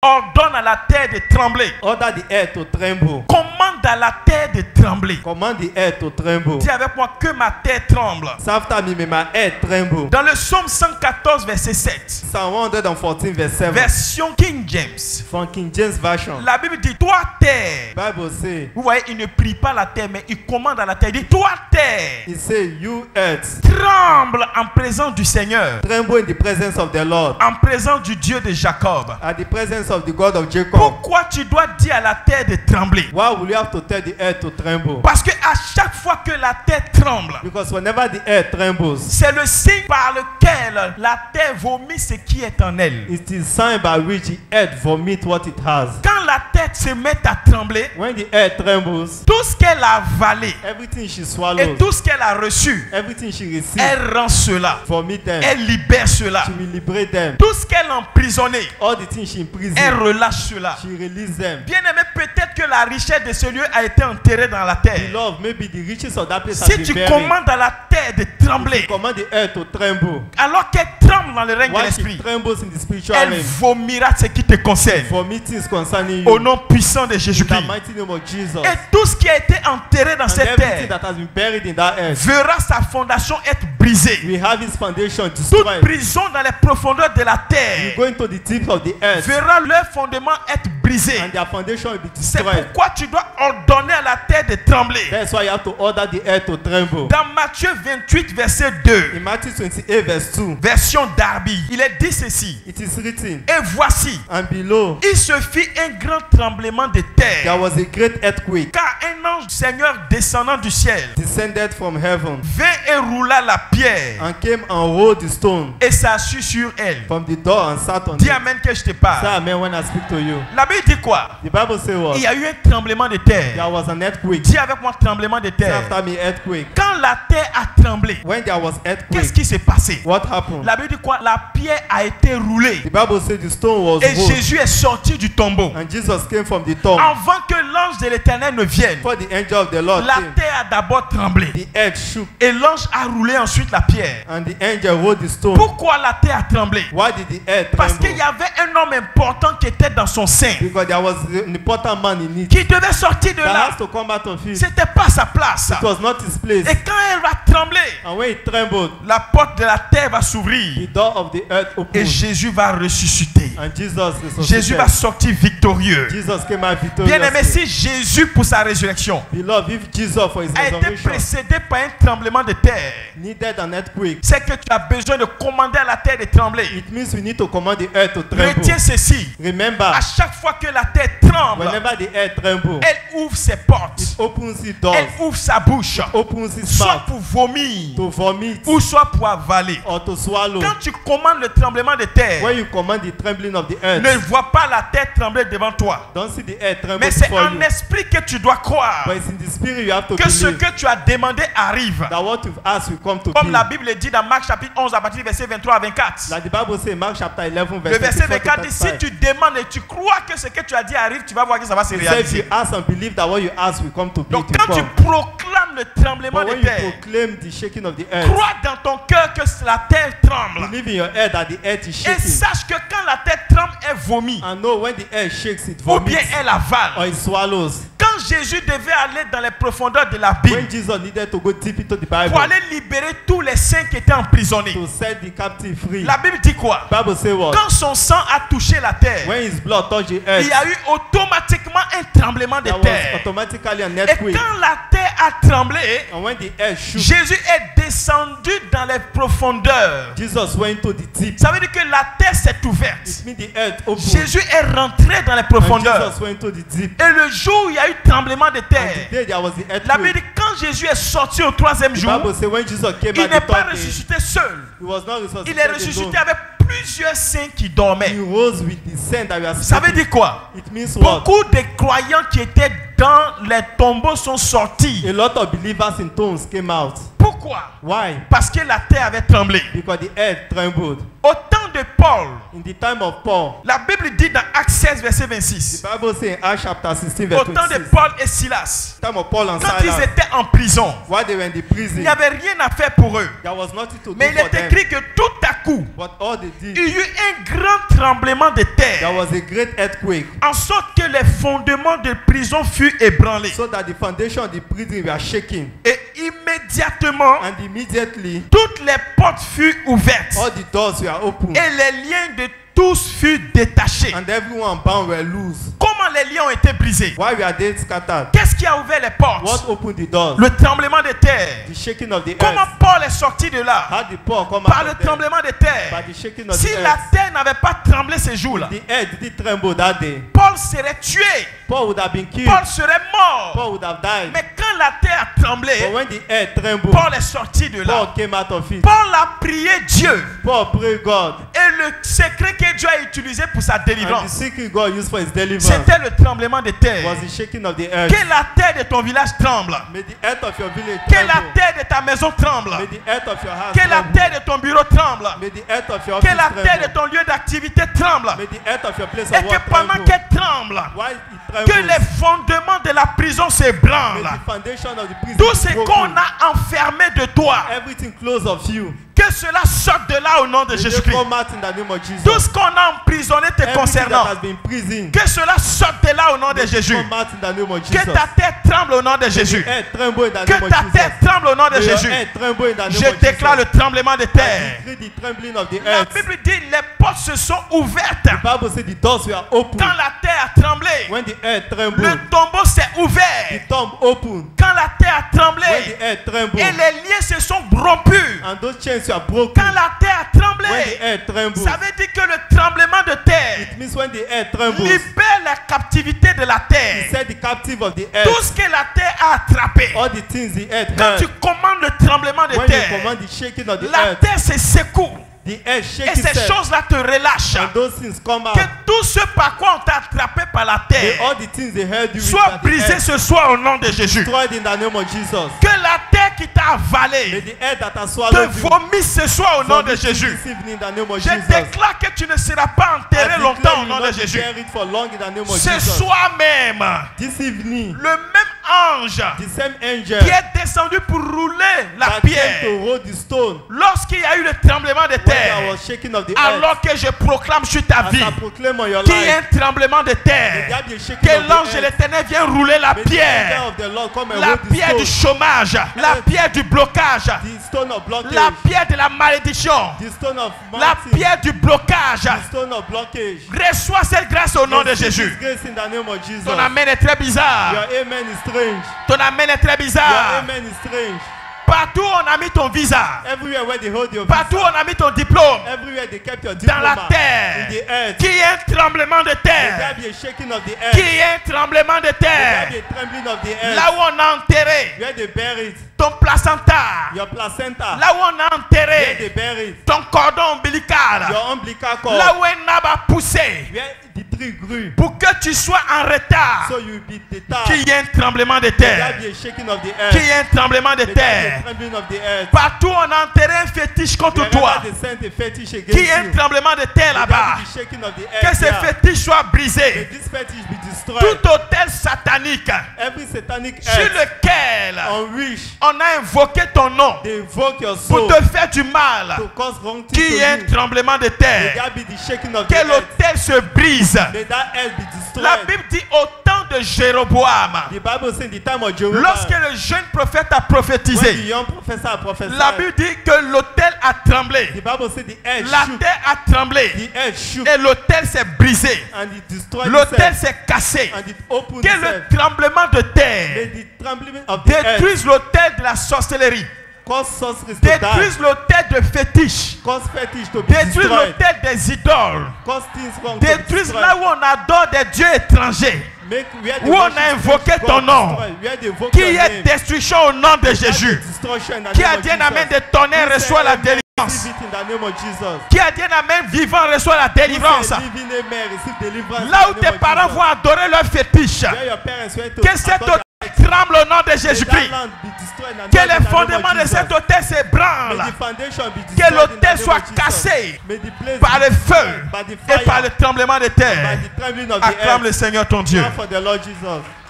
Ordonne à la terre de trembler. Order the earth to tremble. Commande à la terre de trembler. Command the earth to tremble. Dis avec moi que ma terre tremble. Say after me, may my earth tremble. Dans le psaume 114, verset 7. Psalm 114, verse 7. Version King James. From King James Version. La Bible dit, toi terre. Bible say. Vous voyez, il ne prie pas la terre, mais il commande à la terre. Il dit, toi terre. He say, you earth. Tremble en présence du Seigneur. Tremble in the presence of the Lord. En présence du Dieu de Jacob. At the presence of the God of Jacob. Pourquoi tu dois dire à la terre de trembler? Why will you have to tell the earth to tremble? Parce que à chaque fois que la terre tremble, Because whenever the earth trembles, c'est le signe par lequel la terre vomit ce qui est en elle. it is sign by which the earth vomit what it has. Quand la terre se met à trembler, When the earth trembles, tout ce qu'elle a avalé everything she et swallows, tout ce qu'elle a reçu, everything she receives, elle rend cela. vomit them. Elle libère cela. She will liberate them. Tout ce qu'elle a emprisonné, All the things she imprisoned, elle relâche cela. she releases them. Bien aimé, peut-être que la richesse de ce lieu a été enterrée dans la terre. Beloved, maybe the riches of that place has Si been tu buried. commandes à la terre de trembler, Command the earth to tremble. alors qu'elle tremble dans le règne de While she l'esprit, trembles in the spiritual elle realm, vomira ce qui te concerne. vomit things concerning Au you. nom puissant de In the Jésus-Christ. mighty name of Jesus. Et tout ce qui a été enterré dans And cette everything terre that has been buried in that earth, verra sa fondation être brisée. we have its foundation Toute destroyed. prison dans les profondeurs de la You terre go into the deep of the earth, verra leur fondement être brisé. and their foundation will be C'est destroyed. pourquoi tu dois ordonner à la terre de trembler. That's why you have to order the earth to tremble. Dans Matthieu 28, verset 2, In Matthew 28, verse 2, version Darby, il est dit ceci. it is written, Et voici, and below il se fit un grand tremblement de terre, there was a great earthquake car un ange du Seigneur descendant du ciel descended from heaven, vint et roula la pierre and came and rolled the stone et s'assit sur elle. from the door and sat on Dis it. amen que je te Say parle. amen when I speak to you. La Bible dit quoi? The Bible says what? Il y a eu un tremblement de terre. There was an earthquake. Dis avec moi tremblement de Say terre. after me earthquake. Quand la terre a tremblé, When there was qu'est-ce earthquake, qui s'est passé? what happened? La Bible dit quoi? La pierre a été roulée The Bible says the stone was et rolled, Jésus est sorti du tombeau. and Jesus came from the tomb. Avant que l'ange de l'Éternel ne vienne, Before the angel of the Lord la came, terre a d'abord tremblé the earth shook, et l'ange a roulé ensuite la pierre. and the angel rolled the stone. Pourquoi la terre a tremblé? Why did the earth Parce qu'il y tremble? avait un homme important qui était dans son sein, Because there was an important man in it qui devait sortir de that là. has to come out of it. C'était pas sa place. It was not his place. Et quand elle va trembler, And when it trembled, la porte de la terre va the s'ouvrir door of the earth et opened, Jésus va ressusciter. and Jesus Jésus va resuscitated. sortir victorieux. Jesus came out Bien aimé, victorious. si Jésus pour sa résurrection Beloved, if Jesus for his a été resurrection précédé par un tremblement de terre, needed an earthquake, c'est que tu as besoin de commander à la terre de trembler. it means we need to command the earth to tremble. Retiens ceci. Remember, À chaque fois que la terre tremble, whenever the earth trembles, elle ouvre ses portes. it opens its doors, Elle ouvre sa bouche. opens its Soit mouth pour vomir to vomit ou soit pour avaler. or to swallow. Quand tu commandes le tremblement de terre, When you command the trembling of the earth, ne vois pas la terre trembler devant toi. don't see the earth tremble Mais c'est before en you. esprit que tu dois croire But it's in the spirit you have to que ce believe que tu as demandé arrive. that what you've asked will come to Comme la be. Bible dit dans Marc chapitre 11 à partir du verset 23 à 24. Like the Bible says in Mark chapter 11 Le verse verset 24 to 24 dit, si 35. tu demandes et tu crois que ce que tu as dit arrive, tu vas voir que ça va se He said, if you réaliser. ask and believe that what you ask will come to be, Donc it will quand tu come. proclames le tremblement But de when you terre, proclaim the shaking of the earth, crois dans ton cœur que la terre tremble. believe in your head that the earth is Et shaking. sache que quand la terre tremble, elle vomit. And know when the earth shakes, it Ou bien vomits elle or avale. it swallows. Quand Jésus devait aller dans les profondeurs de la Bible When Jesus needed to go deep into the pour Bible aller libérer tous les saints qui étaient emprisonnés, to set the captive free, la Bible dit quoi? Bible say what? Quand son sang a touché la terre, When his blood touched the earth, il y a eu automatiquement un tremblement de there was terre. automatically an Et earthquake. quand la terre a tremblé, And when the earth shook, Jésus est descendu dans les profondeurs. Jesus went to the deep. Ça veut dire que la terre s'est ouverte. It means the earth opened. Jésus est rentré dans les And profondeurs. Jesus went to the deep. Et le jour où il y a eu tremblement de And terre, the day there was the la Bible earthquake, dit quand Jésus est sorti au troisième the jour, Bible says when Jesus came il out n'est the pas third day, ressuscité seul. he was not Il est resuscitated ressuscité alone. avec plusieurs saints qui dormaient. He rose with the saint that we are Ça veut speaking. dire quoi? It means what? Beaucoup de croyants qui étaient dans les tombeaux sont sortis. A lot of believers in tombs came out. Pourquoi? Why? Parce que la terre avait tremblé. Because the earth trembled. Au temps de Paul, In the time of Paul, la Bible dit dans Actes 16, verset the 26, Bible says in Acts chapter 16, au verse temps de 26, Paul et Silas, time of Paul and quand ils Silas, étaient en prison, while they were in the il prison, n'y avait rien à faire pour eux. there was nothing to do Mais il for est them. écrit que tout à coup, But all they il did, y eut un grand tremblement de there terre, was a great earthquake, en sorte que les fondements de prison furent ébranlés. so that the foundation of the prison were shaking. Et immédiatement, And immediately, toutes les portes furent ouvertes all the doors were open. et les liens de tous furent détachés. And everyone bound were loose. Comment les liens ont été brisés? Why were they scattered? Qu'est-ce qui a ouvert les portes? What opened the doors? Le tremblement de terre. The shaking of the Comment earth. Paul est sorti de là? How did Paul come Par out le of there? tremblement de By terre. the shaking of Si the la earth. terre n'avait pas tremblé ces jours-là, The earth didn't tremble that day. Paul serait tué. Paul would have been killed. Paul serait mort. Paul would have died. Mais quand la terre a But tremblé, when the earth trembled, Paul est sorti de Paul là. came out of it. Paul a prié Dieu. Paul prayed God. Et le secret que Dieu a utilisé pour sa And the délivrance, secret God used for his deliverance c'était le tremblement de terre. was the shaking of the earth. Que la terre de ton village tremble. May the earth of your village Que la tremble. terre de ta maison tremble. May the earth of your house Que la tremble. terre de ton bureau tremble. May the earth of your Que office la terre de tremble. ton lieu d'activité tremble. May the earth of your place Et of que work pendant tremble. qu'elle tremble, Why it que trembles? les fondements de la prison se May branlent. the foundation of the prison Tout be ce broken. qu'on a enfermé de toi, Everything close of you. que cela sorte de là au nom de May they Jésus-Christ. come out in the name of Jesus. Tout ce qu'on a emprisonné te Everything concernant, that has been prison. que cela sorte de là au nom de May Jésus. come out in the name of Que Jesus. ta tête tremble au nom de Jésus. Earth tremble in the Que name of ta Jesus. tête tremble au nom de May your Jésus. earth tremble in the name Je of déclare Jesus. le tremblement de terre. I decree the trembling of the La earth. Bible dit les portes se sont ouvertes. The Bible says the doors were open. Quand la terre a tremblé, When the earth le trembled, tombeau s'est the ouvert. tomb opened. Quand la terre a When tremblé the earth trembled, et les liens se sont rompus. and those chains were broken. Quand la terre a When the tremblé, earth trembled, ça veut dire que le tremblement de terre it means when the earth trembles, libère la captivité de la he terre. set the captive of the Tout earth. ce que la terre a attrapé, All the things the earth quand tu had. commandes le tremblement de When you terre, command the shaking of the la earth, terre se secoue the earth et shakes ces itself. choses-là te relâchent. And those things come out. Que tout ce par quoi on t'a attrapé par la May terre all the things they held you with soit at the brisé earth ce soir au nom de Jésus. destroyed in the name of Jesus. Que la terre qui t'a May avalé the earth that has te swallowed you vomisse ce soir au nom de vomit you Jésus. this evening in the name of Je Jesus. déclare que tu ne seras pas I enterré longtemps declare au you nom will de not be Jésus. buried for long in the name of Ce Jesus. soir même, This evening, le même ange the same angel qui est descendu pour rouler la that came pierre to roll the stone lorsqu'il y a eu le tremblement de when there terre, was shaking of the earth, alors que je proclame sur ta as vie I proclaim on your qu'il y ait life, un tremblement de may there terre, be a shaking que of l'ange the de earth. l'éternel vienne rouler la May the angel pierre, of the Lord come and la roll the pierre du stone, chômage, la pierre du blocage, the stone of blockage, la pierre de la malédiction, the stone of la mountain, pierre du blocage. the stone of blockage. Reçois cette grâce au nom de Receive Jésus. this grace in the name of Jesus. Ton amen est très bizarre. Your amen is strange. Ton amen est très Your bizarre. amen is strange. Partout on a mis ton visa. Everywhere where they hold your Partout visa, on a mis ton diplôme. everywhere they kept your Dans diploma la terre. in the earth. Qu'il y ait un tremblement de May there terre. be a shaking of the earth. Qu'il y ait un tremblement de May terre. there be a trembling of the earth. Là où on a enterré Where they buried ton placenta. your placenta. Là où on a Where they enterré buried ton cordon ombilical. your umbilical cord. Là où un arbre a poussé. Where the tree grew. Pour que tu sois en retard. So you will be detached. Qu'il y ait un tremblement de May there terre. be a shaking of the Qu'il y earth. ait un tremblement de May there be a terre. trembling of the earth. Partout on a enterré un fétiche contre toi. Wherever they sent a fetish against Qu'il y ait un you. tremblement de terre May là-bas. there be a shaking of the Que earth ces there. fétiches soient May brisés. this fetish be destroyed. Tout hôtel satanique Every satanic sur earth lequel on which on a invoqué ton nom they invoke your pour soul te faire du mal. to cause wrong things to Qu'il y ait un you. tremblement de May terre. that be the shaking of the Que earth. l'hôtel se brise. May that earth be destroyed. La Bible dit au temps de Jéroboam, The Bible says in the time of Jeroboam, lorsque le jeune prophète a when the prophétisé, young professor prophesied, la Bible dit que l'hôtel a tremblé. the Bible said the earth La shook. terre a tremblé. The earth shook Et l'hôtel s'est brisé. and it destroyed L'hôtel itself s'est cassé. and it opened Que itself. le tremblement de May terre the trembling of the earth détruise l'hôtel de la sorcellerie. cause sorceries to die, Détruise l'hôtel de fétiche. cause fetish to be Détruise destroyed, l'hôtel des idoles. cause things wrong to be Détruise destroyed. là où on adore des dieux étrangers. Make where they Où on worship a invoqué God ton nom. destroy, where they invoke Qu'il your y ait name. destruction au nom de Let the Jésus. destruction in the Qui name a of dit un amen Jesus. de tonnerre Who reçoit said la amen, délivrance. receive it in the name of Jesus. Qui a dit un amen vivant reçoit la Who délivrance. said living amen, receive deliverance Là in où the tes name of parents Jesus. vont adorer leur fétiche. Where your parents went to Que cet adore hôtel their tremble au nom de May Jésus-Christ. that land be destroyed in the Que name les of fondements de Jesus. cet hôtel s'ébranlent. May the foundation be Que destroyed in the l'autel name soit of Jesus. cassé May the place par be le feu destroyed by the et par fire, le tremblement de by terre. the trembling of the Acclame earth. le Seigneur ton Dieu. Clap for the Lord Jesus.